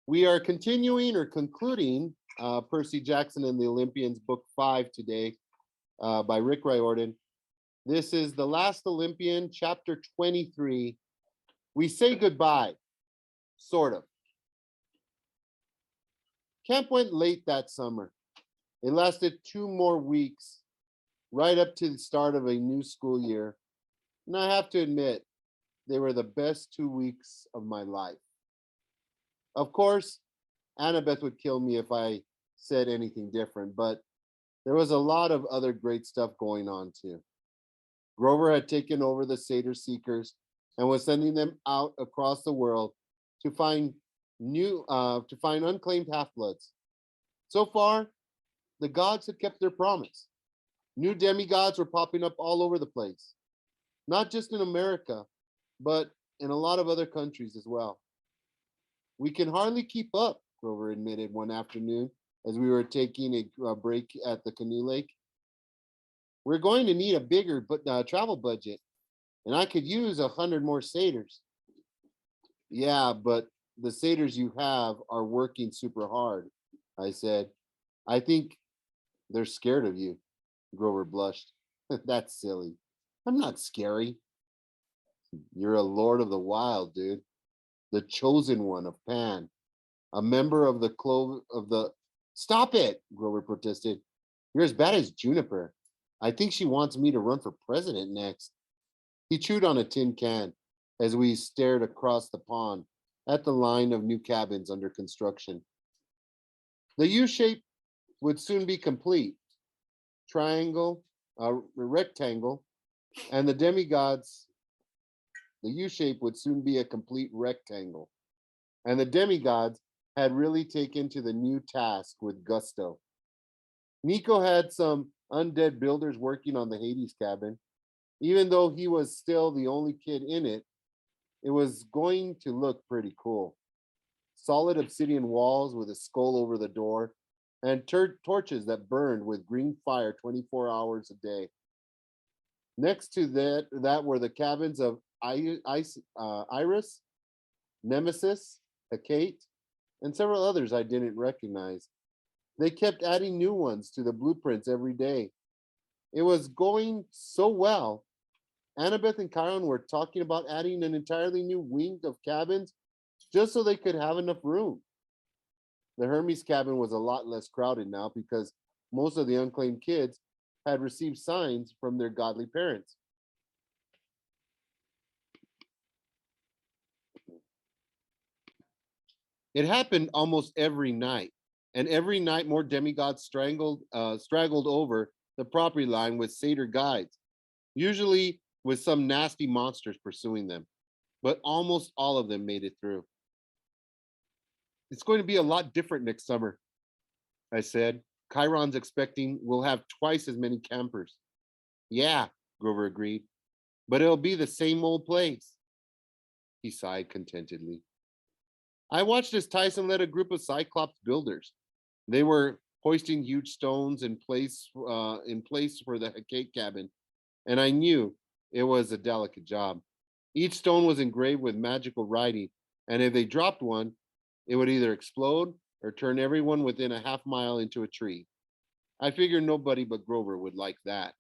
We are continuing or concluding Percy Jackson and the Olympians, Book 5 today by Rick Riordan. This is The Last Olympian, Chapter 23. We say goodbye, sort of. Camp went late that summer. It lasted 2 more weeks, right up to the start of a new school year. And I have to admit, they were the best 2 weeks of my life. Of course, Annabeth would kill me if I said anything different, but there was a lot of other great stuff going on too. Grover had taken over the Satyr Seekers and was sending them out across the world to find unclaimed half-bloods. So far, the gods had kept their promise. New demigods were popping up all over the place, not just in America, but in a lot of other countries as well. We can hardly keep up, Grover admitted one afternoon as we were taking a break at the canoe lake. We're going to need a bigger travel budget, and I could use 100 more satyrs. Yeah, but the satyrs you have are working super hard, I said. I think they're scared of you, Grover blushed. That's silly. I'm not scary. You're a lord of the wild, dude. The chosen one of Pan. A member of the Stop it, Grover protested. You're as bad as Juniper. I think she wants me to run for president next. He chewed on a tin can as we stared across the pond at the line of new cabins under construction. The U shape would soon be complete. Triangle, rectangle, and the demigods. The U shape would soon be a complete rectangle. And the demigods had really taken to the new task with gusto. Nico had some undead builders working on the Hades cabin. Even though he was still the only kid in it, it was going to look pretty cool. Solid obsidian walls with a skull over the door, and torches that burned with green fire 24 hours a day. Next to that were the cabins of Iris, Nemesis, Hecate, and several others I didn't recognize. They kept adding new ones to the blueprints every day. It was going so well. Annabeth and Chiron were talking about adding an entirely new wing of cabins just so they could have enough room. The Hermes cabin was a lot less crowded now because most of the unclaimed kids had received signs from their godly parents. It happened almost every night, and every night more demigods straggled over the property line with satyr guides, usually with some nasty monsters pursuing them. But almost all of them made it through. It's going to be a lot different next summer, I said. Chiron's expecting we'll have twice as many campers. Yeah, Grover agreed, but it'll be the same old place. He sighed contentedly. I watched as Tyson led a group of Cyclops builders. They were hoisting huge stones in place for the Hecate cabin, and I knew it was a delicate job. Each stone was engraved with magical writing, and if they dropped one, it would either explode or turn everyone within a half mile into a tree. I figured nobody but Grover would like that.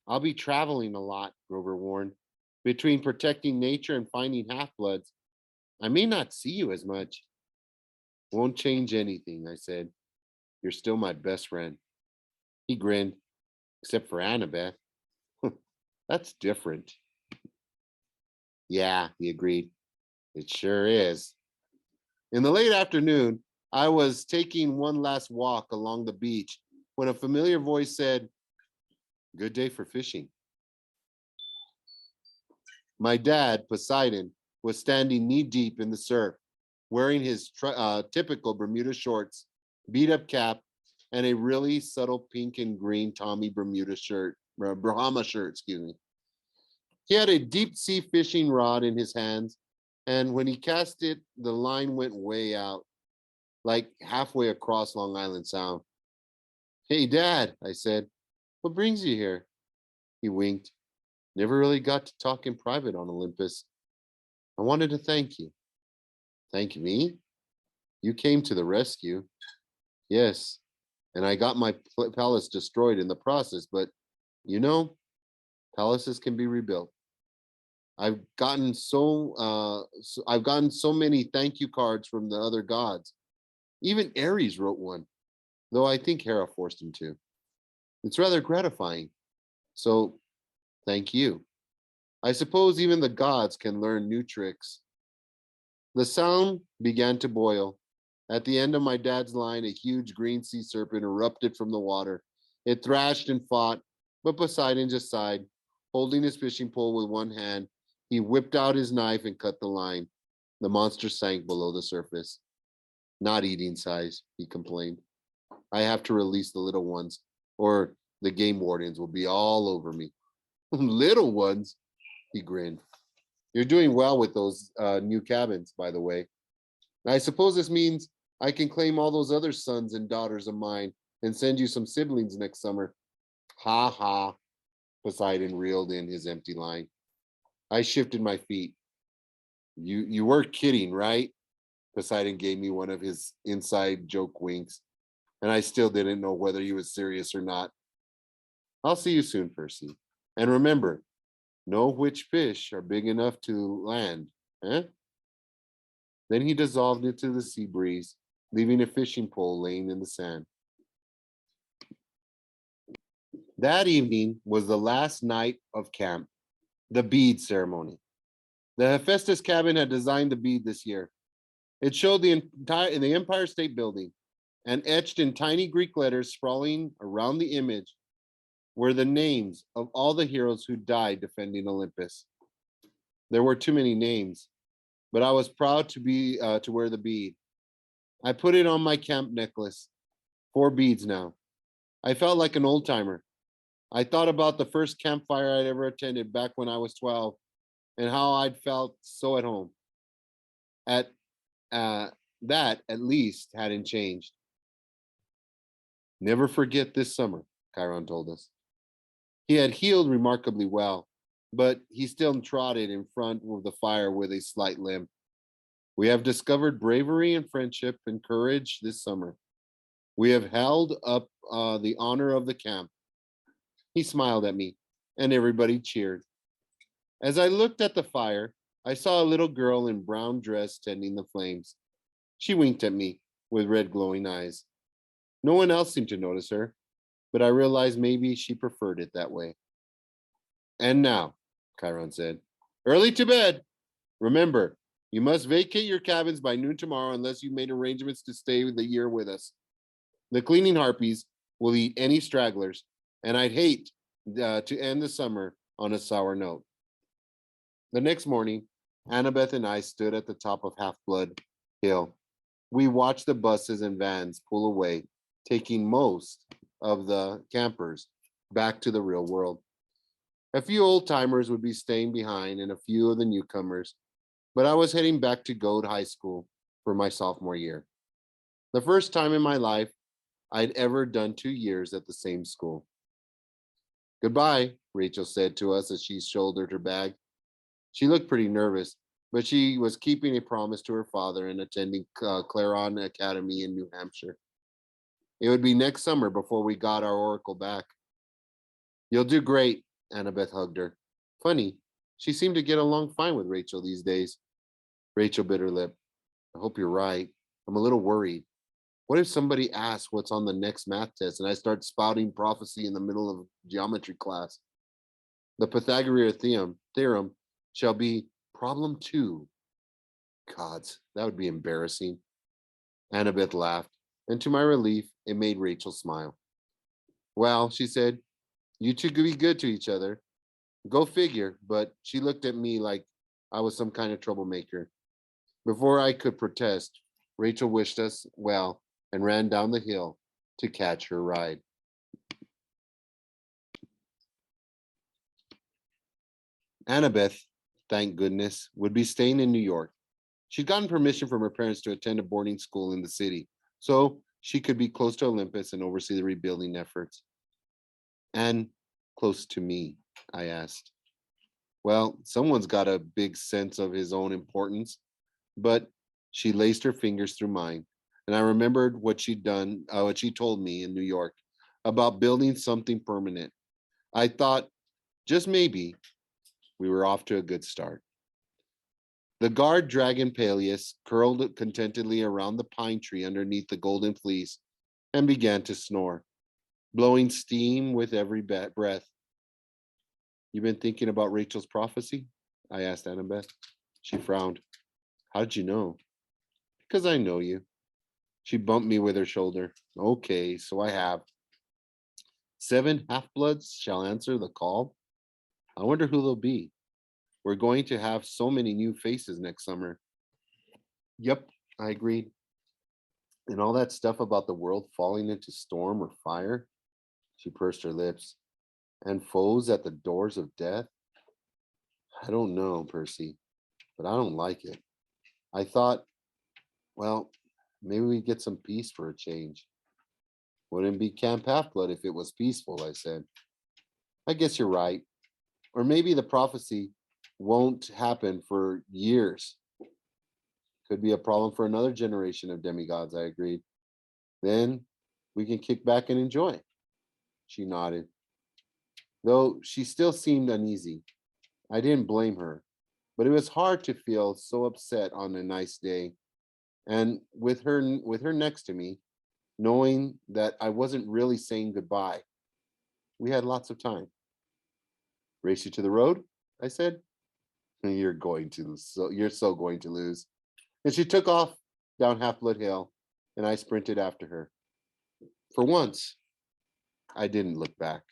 I'll be traveling a lot, Grover warned. Between protecting nature and finding half-bloods, I may not see you as much. Won't change anything, I said. You're still my best friend. He grinned, except for Annabeth. That's different. Yeah, he agreed. It sure is. In the late afternoon, I was taking one last walk along the beach when a familiar voice said, "Good day for fishing." My dad, Poseidon, was standing knee-deep in the surf, wearing his typical Bermuda shorts, beat-up cap, and a really subtle pink and green Tommy Brahma shirt, excuse me. He had a deep-sea fishing rod in his hands, and when he cast it, the line went way out, like halfway across Long Island Sound. "Hey, Dad," I said, "what brings you here?" He winked. "Never really got to talk in private on Olympus. I wanted to thank you." Thank me? You came to the rescue. Yes, and I got my palace destroyed in the process, but you know, palaces can be rebuilt. I've gotten so many thank you cards from the other gods. Even Ares wrote one, though I think Hera forced him to. It's rather gratifying. So, thank you. I suppose even the gods can learn new tricks. The sound began to boil. At the end of my dad's line, a huge green sea serpent erupted from the water. It thrashed and fought, but Poseidon just sighed. Holding his fishing pole with one hand, he whipped out his knife and cut the line. The monster sank below the surface. Not eating size, he complained. I have to release the little ones, or the game wardens will be all over me. Little ones, he grinned. You're doing well with those new cabins, by the way. I suppose this means I can claim all those other sons and daughters of mine and send you some siblings next summer. Ha ha, Poseidon reeled in his empty line. I shifted my feet. You were kidding, right? Poseidon gave me one of his inside joke winks, and I still didn't know whether he was serious or not. I'll see you soon, Percy. And remember, know which fish are big enough to land, eh? Then he dissolved into the sea breeze, leaving a fishing pole laying in the sand. That evening was the last night of camp, the bead ceremony. The Hephaestus cabin had designed the bead this year. It showed the Empire State Building, and etched in tiny Greek letters sprawling around the image were the names of all the heroes who died defending Olympus. There were too many names, but I was proud to wear the bead. I put it on my camp necklace. 4 beads now. I felt like an old timer. I thought about the first campfire I'd ever attended back when I was 12 and how I'd felt so at home. At that, at least, hadn't changed. Never forget this summer, Chiron told us. He had healed remarkably well, but he still trotted in front of the fire with a slight limp. We have discovered bravery and friendship and courage this summer. We have held up the honor of the camp. He smiled at me, and everybody cheered. As I looked at the fire, I saw a little girl in brown dress tending the flames. She winked at me with red glowing eyes. No one else seemed to notice her, but I realized maybe she preferred it that way. And now, Chiron said, early to bed. Remember, you must vacate your cabins by noon tomorrow unless you've made arrangements to stay the year with us. The cleaning harpies will eat any stragglers, and I'd hate to end the summer on a sour note. The next morning, Annabeth and I stood at the top of Half Blood Hill. We watched the buses and vans pull away, taking most of the campers back to the real world. A few old timers would be staying behind and a few of the newcomers, but I was heading back to Goad High School for my sophomore year. The first time in my life I'd ever done 2 years at the same school. Goodbye, Rachel said to us as she shouldered her bag. She looked pretty nervous, but she was keeping a promise to her father and attending Clarion Academy in New Hampshire. It would be next summer before we got our oracle back. You'll do great, Annabeth hugged her. Funny, she seemed to get along fine with Rachel these days. Rachel bit her lip. I hope you're right. I'm a little worried. What if somebody asks what's on the next math test and I start spouting prophecy in the middle of geometry class? The Pythagorean theorem shall be problem 2. Gods, that would be embarrassing. Annabeth laughed, and to my relief, it made Rachel smile. Well, she said, you two could be good to each other. Go figure, but she looked at me like I was some kind of troublemaker. Before I could protest, Rachel wished us well and ran down the hill to catch her ride. Annabeth, thank goodness, would be staying in New York. She'd gotten permission from her parents to attend a boarding school in the city, so she could be close to Olympus and oversee the rebuilding efforts. And close to me, I asked. Well, someone's got a big sense of his own importance, but She laced her fingers through mine, and I remembered what she told me in New York about building something permanent. I thought, just maybe, we were off to a good start. The guard dragon Peleus curled contentedly around the pine tree underneath the golden fleece and began to snore, blowing steam with every breath. You been thinking about Rachel's prophecy? I asked Annabeth. She frowned. How did you know? Because I know you. She bumped me with her shoulder. Okay, so I have. 7 half-bloods shall answer the call. I wonder who they'll be. We're going to have so many new faces next summer. Yep, I agreed. And all that stuff about the world falling into storm or fire? She pursed her lips. And foes at the doors of death? I don't know, Percy, but I don't like it. I thought, well, maybe we get some peace for a change. Wouldn't be Camp Half Blood if it was peaceful, I said. I guess you're right. Or maybe the prophecy won't happen for years. Could be a problem for another generation of demigods, I agreed. Then we can kick back and enjoy. She nodded, though she still seemed uneasy. I didn't blame her, but it was hard to feel so upset on a nice day. And with her next to me, knowing that I wasn't really saying goodbye. We had lots of time. Race you to the road? I said. You're so going to lose. And she took off down Half Blood Hill, and I sprinted after her. For once, I didn't look back.